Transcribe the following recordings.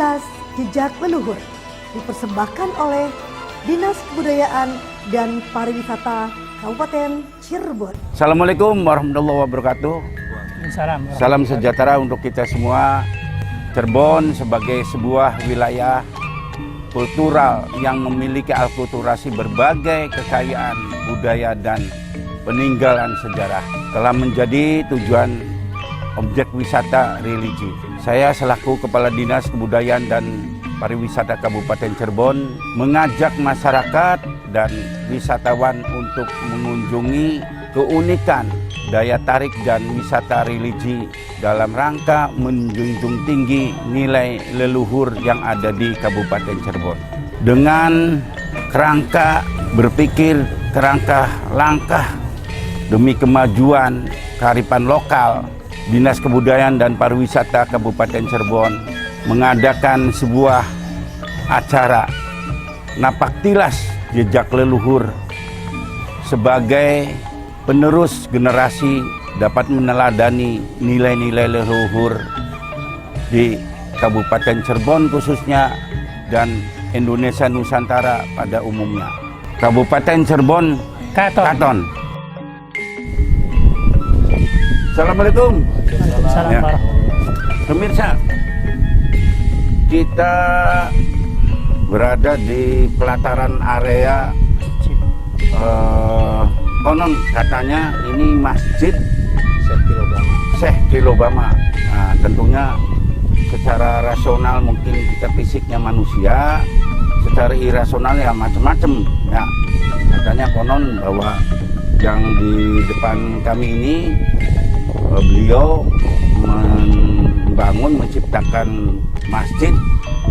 Kilas Jejak Leluhur dipersembahkan oleh Dinas Kebudayaan dan Pariwisata Kabupaten Cirebon. Assalamualaikum warahmatullahi wabarakatuh. Salam sejahtera untuk kita semua. Cirebon sebagai sebuah wilayah kultural yang memiliki akulturasi berbagai kekayaan budaya dan peninggalan sejarah telah menjadi tujuan objek wisata religi. Saya selaku Kepala Dinas Kebudayaan dan Pariwisata Kabupaten Cirebon mengajak masyarakat dan wisatawan untuk mengunjungi keunikan daya tarik dan wisata religi dalam rangka menjunjung tinggi nilai leluhur yang ada di Kabupaten Cirebon. Dengan kerangka berpikir, kerangka langkah demi kemajuan kearifan lokal, Dinas Kebudayaan dan Pariwisata Kabupaten Cirebon mengadakan sebuah acara napak tilas jejak leluhur sebagai penerus generasi dapat meneladani nilai-nilai leluhur di Kabupaten Cirebon khususnya dan Indonesia Nusantara pada umumnya. Kabupaten Cirebon Katon. Assalamualaikum. Salam Ya. warahmatullahi. Pemirsa, kita berada di pelataran area konon katanya ini masjid Syekh Kilobama. Nah, tentunya secara rasional mungkin kita fisiknya manusia, secara irasional ya macam-macam. Ya, katanya konon bahwa yang di depan kami ini beliau menciptakan masjid,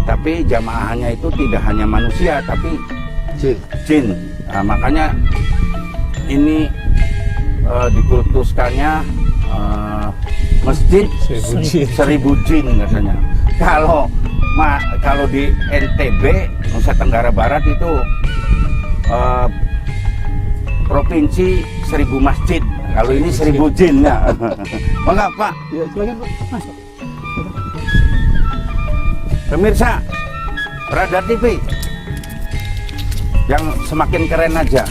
tapi jamaahnya itu tidak hanya manusia tapi jin. Nah, makanya ini dikultuskannya masjid seribu jin katanya. Kalau di NTB Nusa Tenggara Barat itu provinsi 1000 masjid. Kalau ini 1000 jin ya. Enggak Pak? Ya, silakan Pak, masuk. Pemirsa, Radar TV yang semakin keren aja.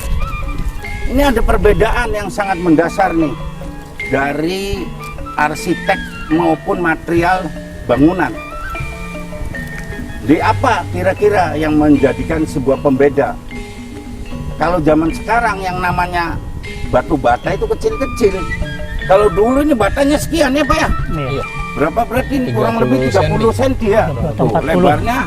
Ini ada perbedaan yang sangat mendasar nih dari arsitek maupun material bangunan. Di apa kira-kira yang menjadikan sebuah pembeda? Kalau zaman sekarang yang namanya batu bata itu kecil-kecil. Kalau dulu ini batanya sekian ya Pak ya? Iya. Berapa berarti ini? Kurang lebih 30 cm ya? Tuh, 40. lebarnya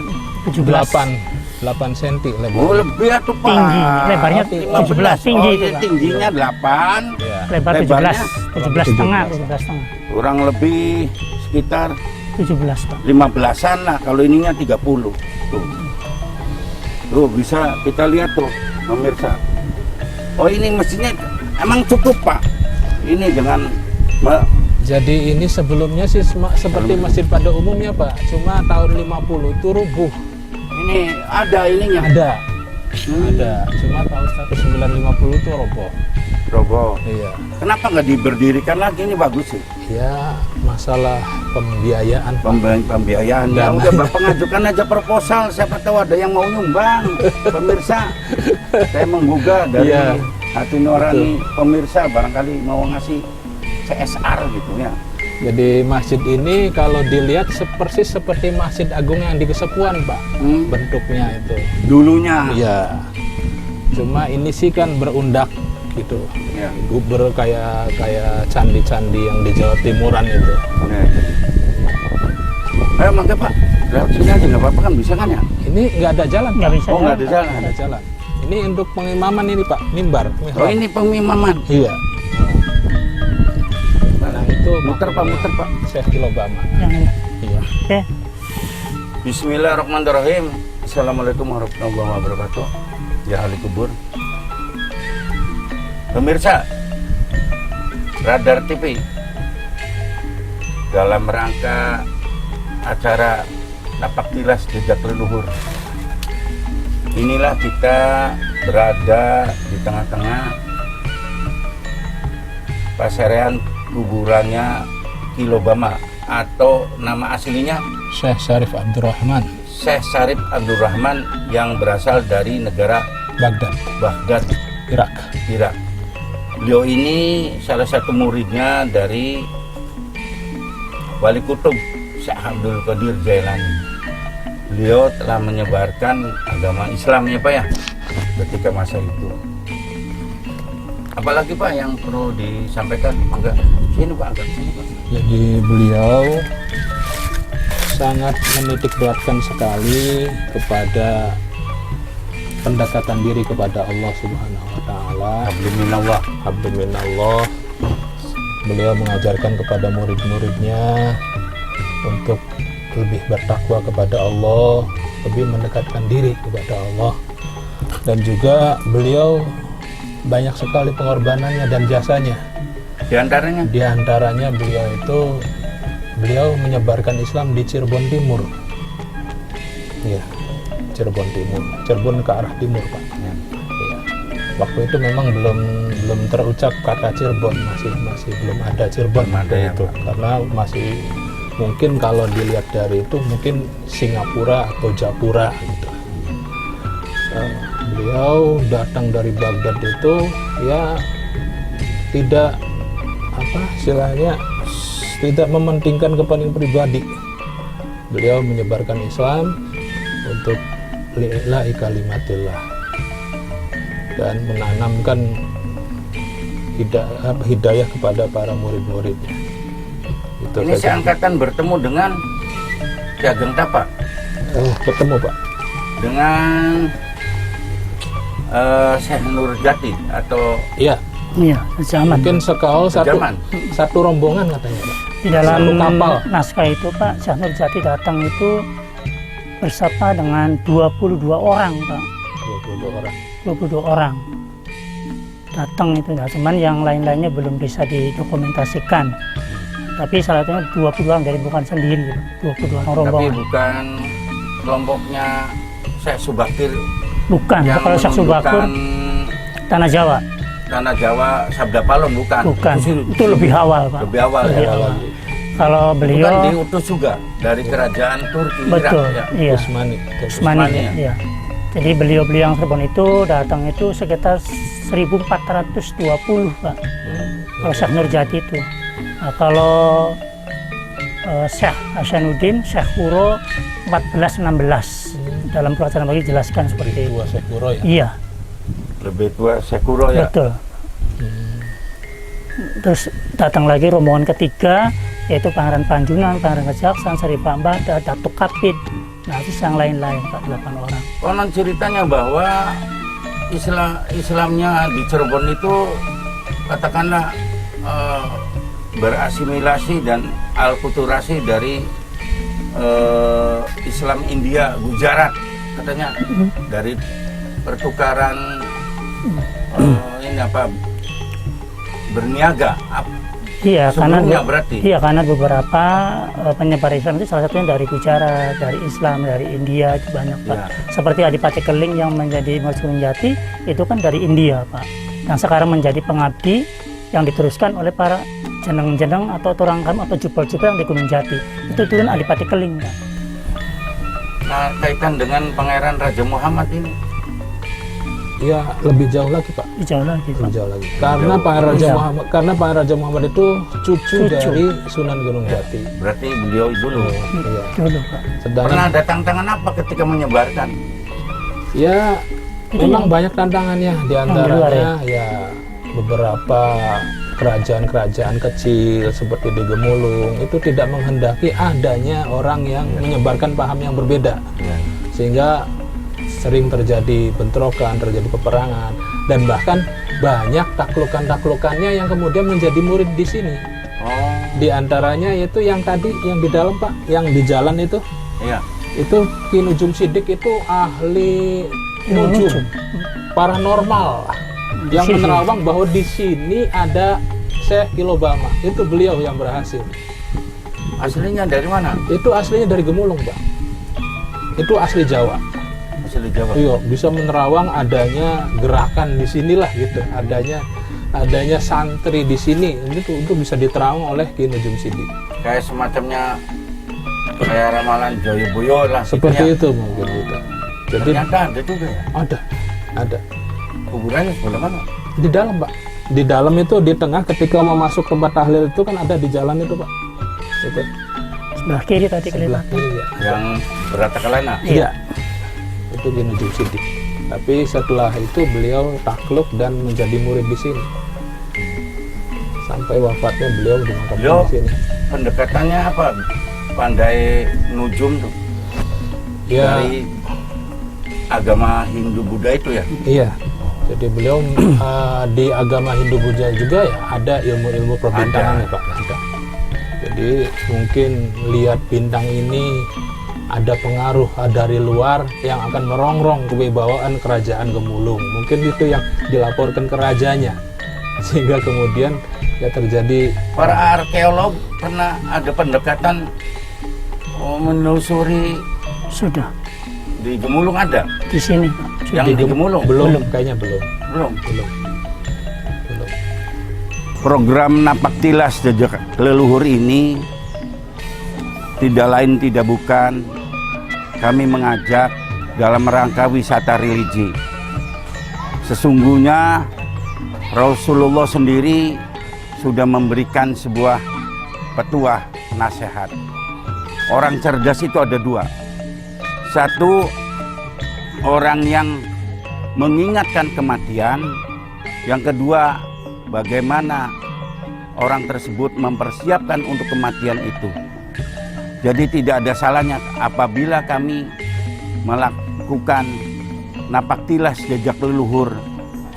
8 cm lebar. oh lebih ya tuh Pak. Tinggi, lebarnya 17, tinggi oh, itu, iya, Pak. tingginya 8, Ya. Lebar lebarnya 17 setengah, 17 setengah. kurang lebih sekitar 17 Pak. 15-an lah. Kalau ininya 30. Tuh bisa kita lihat tuh pemirsa. Oh ini mesinnya emang cukup Pak. Ini dengan Jadi ini sebelumnya sih seperti masjid pada umumnya Pak. Cuma tahun 50 itu rubuh. ini ada ininya. Ada. Cuma tahun 1950 itu roboh. Roboh. Iya. Kenapa nggak diberdirikan lagi? Ini bagus sih. Ya masalah pembiayaan Pak. Pembiayaan. Ya Dana. udah Bapak ngajukan aja proposal. Siapa tahu ada yang mau nyumbang. Pemirsa, saya menggugah dari Iya. hati nurani pemirsa, barangkali mau ngasih CSR gitu ya. Jadi masjid ini kalau dilihat persis seperti Masjid Agung yang di Kesepuan Pak. Bentuknya itu. Dulunya. Iya. Cuma ini sih kan berundak gitu. Ya. Guber kayak candi-candi yang di Jawa Timuran itu. Ayo mangga Pak, lewat sini aja nggak apa-apa kan, bisa kan ya? Ini nggak ada jalan Nggak Pak. bisa Oh nggak ada jalan, jalan. Nggak ada jalan. Ini untuk pengimaman ini Pak, mimbar. Oh ini pengimaman. Iya. Nah itu Muter Pak, muter Pak. Syekh Kilobama. Yang ini. Iya. Oke. Bismillahirrahmanirrahim. Assalamualaikum warahmatullahi wabarakatuh. Ya ahli kubur. Pemirsa, Radar TV dalam rangka acara napak tilas jejak leluhur. Inilah kita berada di tengah-tengah pasarean kuburannya Kilobama atau nama aslinya Syekh Syarif Abdurrahman Syekh Syarif Abdurrahman yang berasal dari negara Baghdad, Irak. Irak. Beliau ini salah satu muridnya dari Wali Kutub Syekh Abdul Qadir Jailani. Beliau telah menyebarkan agama Islam ya Pak ya ketika masa itu. Apalagi Pak yang perlu disampaikan? Agak sini Pak, agak sini Pak. Jadi beliau sangat menitik beratkan sekali kepada pendekatan diri kepada Allah Subhanahu wa taala. Alhamdulillah. Alhamdulillah. Beliau mengajarkan kepada murid-muridnya untuk lebih bertakwa kepada Allah, lebih mendekatkan diri kepada Allah. Dan juga beliau banyak sekali pengorbanannya dan jasanya. Di antaranya beliau menyebarkan Islam di Cirebon Timur. Ya, Cirebon Timur, Cirebon ke arah timur Pak. Ya. Waktu itu memang belum terucap kata Cirebon, masih belum ada Cirebon ya, itu, karena masih mungkin kalau dilihat dari itu mungkin Singapura atau Japura gitu. Beliau datang dari Baghdad itu ya tidak tidak mementingkan kepentingan pribadi. Beliau menyebarkan Islam untuk lillahi kalimatillah dan menanamkan hidayah kepada para murid-muridnya. Ini seangkatan bertemu dengan Ki Ageng Tapa. Ketemu Pak dengan Syekh Nurjati atau Iya, sejaman. mungkin satu rombongan katanya Pak. Di dalam satu kapal. naskah itu Pak, Syekh Nurjati datang itu bersama dengan 22 orang Pak. 22 orang datang itu, nah, cuman yang lain-lainnya belum bisa didokumentasikan. Tapi salah satunya 22 orang, dari bukan sendiri, 22 orang rombongan. Tapi bukan kelompoknya Syekh Subakir. Bukan, kalau Syekh Subakir Tanah Jawa. Tanah Jawa Sabda Palon bukan. Bukan, itu lebih awal Pak. Lebih awal Lebih ya. awal. Kalau beliau Bukan diutus juga dari kerajaan Turki. betul, Irak, ya. iya. Utsmani, Utsmani, iya. Jadi beliau-beliau yang Cirebon itu datang itu sekitar 1420 Pak. Kalau Syekh Nurjati itu. Nah, kalau Syekh Hasanuddin, Syekh Kuro 1416. Dalam peraturan bagi jelaskan seperti itu. Syekh Kuro ya? Iya. Lebih tua Syekh Kuro ya. Betul. Terus datang lagi rombongan ketiga, yaitu Pangeran Panjunan, Pangeran Kejaksaan, Seri Pambah, Datuk Kapit. Nah, itu yang lain-lain Pak, 8 orang. Konon ceritanya bahwa Islamnya di Cirebon itu katakanlah berasimilasi dan alkulturasi dari Islam India, Gujarat katanya, dari pertukaran berniaga. Iya, berarti. Iya, karena beberapa penyebar Islam itu salah satunya dari Gujarat, dari Islam, dari India itu banyak Pak. Ya. Seperti Adipati Keling yang menjadi Gunung Jati itu kan dari India Pak. Yang sekarang menjadi pengabdi yang diteruskan oleh para jeneng-jeneng atau turangkam atau jubel-jubel yang di Gunung Jati. Itu turun Adipati Keling Pak. Nah, kaitan dengan Pangeran Raja Muhammad ini. Ya, lebih jauh lagi Pak. Jauh lagi Pak. Lebih jauh lagi. Karena Pangeran Raja Muhammad itu cucu dari Sunan Gunung Jati. Berarti beliau dulu. Iya. Dulu Pak. Pernah ada tantangan apa ketika menyebarkan? Ya, memang banyak tantangannya. Di antaranya ya beberapa kerajaan-kerajaan kecil seperti di Gemulung itu tidak menghendaki adanya orang yang menyebarkan paham yang berbeda. Sehingga sering terjadi bentrokan, terjadi peperangan, dan bahkan banyak taklukan-taklukannya yang kemudian menjadi murid di sini. Di antaranya itu yang tadi, yang di dalam Pak, yang di jalan itu. Iya. Itu Ki Nujum Sidik itu ahli nujum, paranormal, yang menerawang bahwa di sini ada Syekh Ilobama. Itu beliau yang berhasil. Aslinya dari mana? Itu aslinya dari Gemulung Pak. Itu asli Jawa. Iya, bisa menerawang adanya gerakan di sinilah gitu, adanya santri di sini, itu bisa diterawang oleh Ki Nujum Sidik. Kayak semacamnya kayak ramalan Joyoboyo lah. Seperti gitu itu mungkin kita. Jadi ternyata ada juga ya. ada. Kuburannya sebelah mana? Di dalam, Pak. Di dalam itu di tengah ketika mau masuk tempat tahlil itu kan ada di jalan itu, Pak. Itu. Sebelah kiri tadi Sebelah kelihatan. kiri ya. Yang berata kelana. Iya. Itu Ki Nujum Sidik. Tapi setelah itu beliau takluk dan menjadi murid di sini. Sampai wafatnya beliau dimakamkan Beliau di sini. pendekatannya apa? Pandai nujum tuh Ya, dari agama Hindu Buddha itu ya. iya. Jadi beliau di agama Hindu Buddha juga ya ada ilmu-ilmu perbintangannya, Pak. Ada. Jadi mungkin lihat bintang ini ada pengaruh dari luar yang akan merongrong kewibawaan kerajaan Gemulung. Mungkin itu yang dilaporkan ke rajanya. Sehingga kemudian ya terjadi Para arkeolog pernah ada pendekatan menelusuri Sudah di Gemulung ada. di sini. Yang di Gemulung belum, kayaknya belum. belum. Belum. Program Napaktilas Jejak Leluhur ini tidak lain tidak bukan kami mengajak dalam rangka wisata religi. Sesungguhnya Rasulullah sendiri sudah memberikan sebuah petuah nasihat. Orang cerdas itu ada dua. Satu, orang yang mengingatkan kematian. Yang kedua, bagaimana orang tersebut mempersiapkan untuk kematian itu. Jadi tidak ada salahnya apabila kami melakukan napaktilas jejak leluhur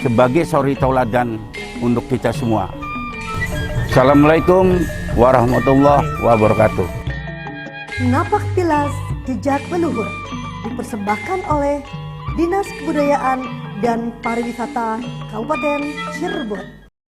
sebagai suri tauladan untuk kita semua. Assalamualaikum warahmatullahi wabarakatuh. Napaktilas Jejak Leluhur dipersembahkan oleh Dinas Kebudayaan dan Pariwisata Kabupaten Cirebon.